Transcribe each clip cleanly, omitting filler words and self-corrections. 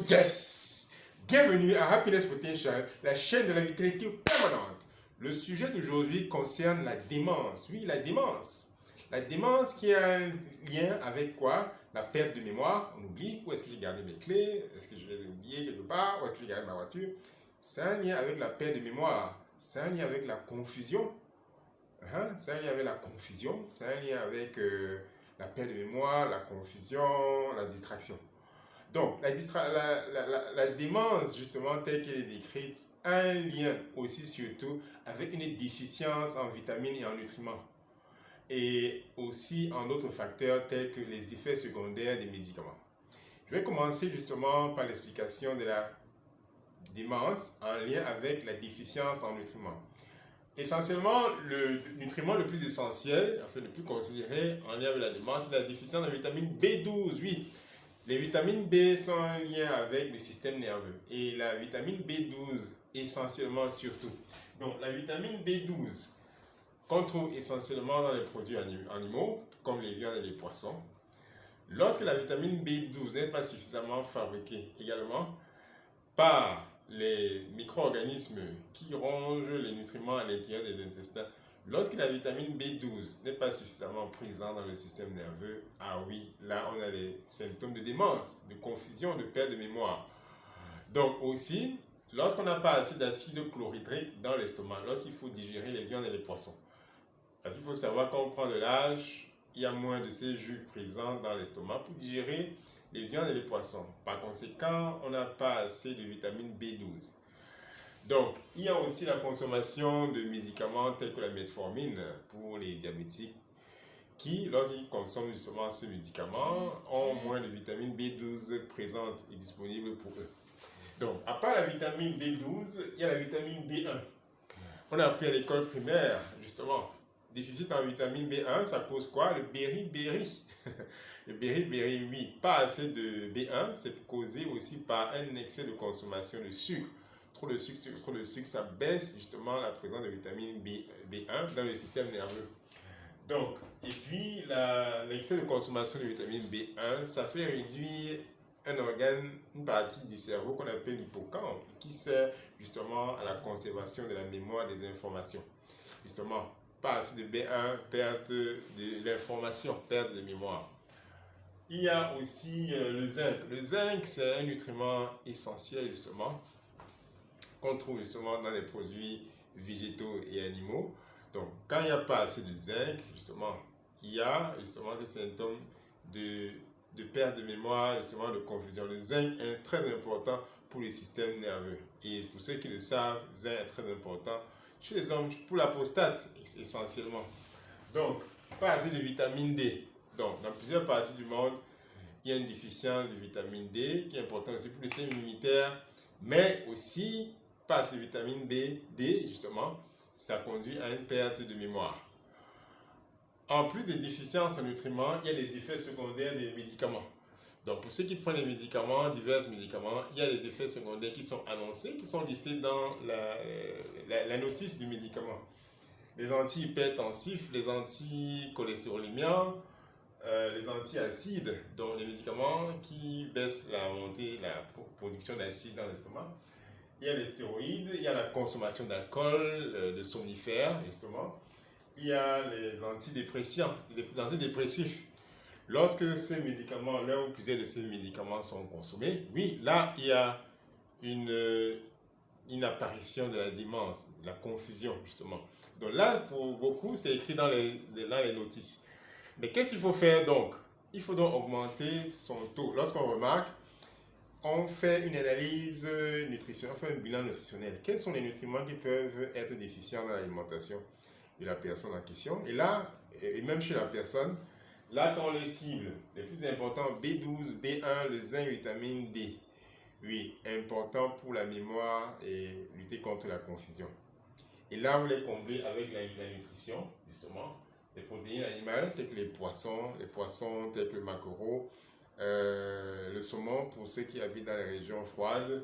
Yes! Bienvenue à Happiness Potential, la chaîne de la vitalité permanente. Le sujet d'aujourd'hui concerne la démence. Oui, la démence. La démence qui a un lien avec quoi? La perte de mémoire. On oublie. Où est-ce que j'ai gardé mes clés? Est-ce que je les ai oubliées quelque part? Où est-ce que j'ai gardé ma voiture? C'est un lien avec la perte de mémoire. C'est un lien avec la confusion. C'est un lien avec la confusion. C'est un lien avec la perte de mémoire, la confusion, la distraction. Donc, la démence, justement, telle qu'elle est décrite, a un lien aussi surtout avec une déficience en vitamines et en nutriments. Et aussi en d'autres facteurs tels que les effets secondaires des médicaments. Je vais commencer justement par l'explication de la démence en lien avec la déficience en nutriments. Essentiellement, le nutriment le plus essentiel, enfin le plus considéré en lien avec la démence, c'est la déficience de vitamine B12. Oui, les vitamines B sont en lien avec le système nerveux et la vitamine B12 essentiellement surtout. Donc la vitamine B12 qu'on trouve essentiellement dans les produits animaux comme les viandes et les poissons. Lorsque la vitamine B12 n'est pas suffisamment fabriquée également par les micro-organismes qui rongent les nutriments à l'intérieur des intestins, lorsque la vitamine B12 n'est pas suffisamment présente dans le système nerveux, ah oui, là on a les symptômes de démence, de confusion, de perte de mémoire. Donc aussi, lorsqu'on n'a pas assez d'acide chlorhydrique dans l'estomac, lorsqu'il faut digérer les viandes et les poissons. Parce qu'il faut savoir quand on prend de l'âge, il y a moins de ces jus présents dans l'estomac pour digérer les viandes et les poissons. Par conséquent, on n'a pas assez de vitamine B12. Donc, il y a aussi la consommation de médicaments tels que la metformine pour les diabétiques qui, lorsqu'ils consomment justement ce médicament, ont moins de vitamine B12 présente et disponible pour eux. Donc, à part la vitamine B12, il y a la vitamine B1. On a appris à l'école primaire, justement, déficit en vitamine B1, ça cause quoi? Le beriberi. Le beriberi, oui, pas assez de B1, c'est causé aussi par un excès de consommation de sucre. Trop de sucre, ça baisse justement la présence de vitamine B1 dans le système nerveux. Donc, et puis l'excès de consommation de vitamine B1, ça fait réduire un organe, une partie du cerveau qu'on appelle l'hippocampe, qui sert justement à la conservation de la mémoire des informations. Justement, pas assez de B1, perte de l'information, perte de mémoire. Il y a aussi le zinc. Le zinc, c'est un nutriment essentiel justement, qu'on trouve justement dans les produits végétaux et animaux. Donc, quand il n'y a pas assez de zinc, justement, il y a justement des symptômes de perte de mémoire, justement de confusion. Le zinc est très important pour le système nerveux. Et pour ceux qui le savent, le zinc est très important chez les hommes, pour la prostate essentiellement. Donc, pas assez de vitamine D. Donc, dans plusieurs parties du monde, il y a une déficience de vitamine D qui est importante aussi pour le système immunitaire, mais aussi pas assez de vitamine D, justement, ça conduit à une perte de mémoire. En plus des déficiences en nutriments, il y a les effets secondaires des médicaments. Donc, pour ceux qui prennent les médicaments, divers médicaments, il y a les effets secondaires qui sont annoncés, qui sont listés dans la notice du médicament. Les antihypertensifs, les anticholestérolémiens, les antiacides, donc les médicaments qui baissent la production d'acide dans l'estomac. Il y a les stéroïdes, il y a la consommation d'alcool, de somnifères, justement. Il y a les antidépresseurs, les antidépressifs. Lorsque ces médicaments, l'un ou plusieurs de ces médicaments sont consommés, oui, là, il y a une apparition de la démence, de la confusion, justement. Donc là, pour beaucoup, c'est écrit dans les notices. Mais qu'est-ce qu'il faut faire donc? Il faut donc augmenter son taux. Lorsqu'on remarque, on fait une analyse nutritionnelle, on fait un bilan nutritionnel. Quels sont les nutriments qui peuvent être déficients dans l'alimentation de la personne en question? Et là, et même chez la personne, là, quand on les cible, les plus importants, B12, B1, le zinc, vitamine D. Oui, important pour la mémoire et lutter contre la confusion. Et là, vous les comblez avec la nutrition, justement. Les protéines animales, telles que les poissons tels que le maquereau, le saumon pour ceux qui habitent dans les régions froides.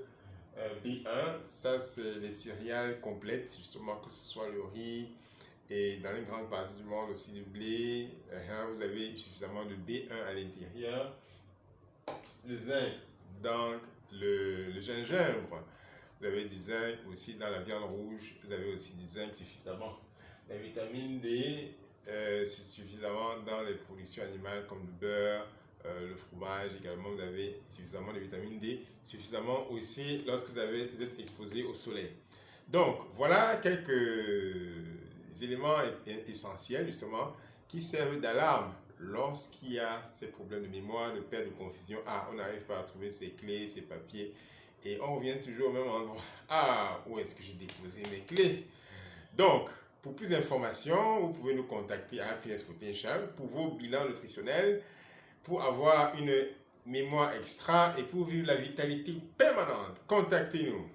B1, ça c'est les céréales complètes, justement, que ce soit le riz et dans les grandes parties du monde aussi le blé. Vous avez suffisamment de B1 à l'intérieur. Le zinc, donc le gingembre. Vous avez du zinc aussi dans la viande rouge. Vous avez aussi du zinc suffisamment. La vitamine D, suffisamment dans les productions animales comme le beurre, le fromage également. Vous avez suffisamment de vitamine D, suffisamment aussi lorsque vous êtes exposé au soleil. Donc, voilà quelques éléments essentiels justement qui servent d'alarme lorsqu'il y a ces problèmes de mémoire, de perte, de confusion. Ah, on n'arrive pas à trouver ses clés, ses papiers et on revient toujours au même endroit. Ah, où est-ce que j'ai déposé mes clés? Donc, pour plus d'informations, vous pouvez nous contacter à Happiness Potential pour vos bilans nutritionnels, pour avoir une mémoire extra et pour vivre la vitalité permanente. Contactez-nous.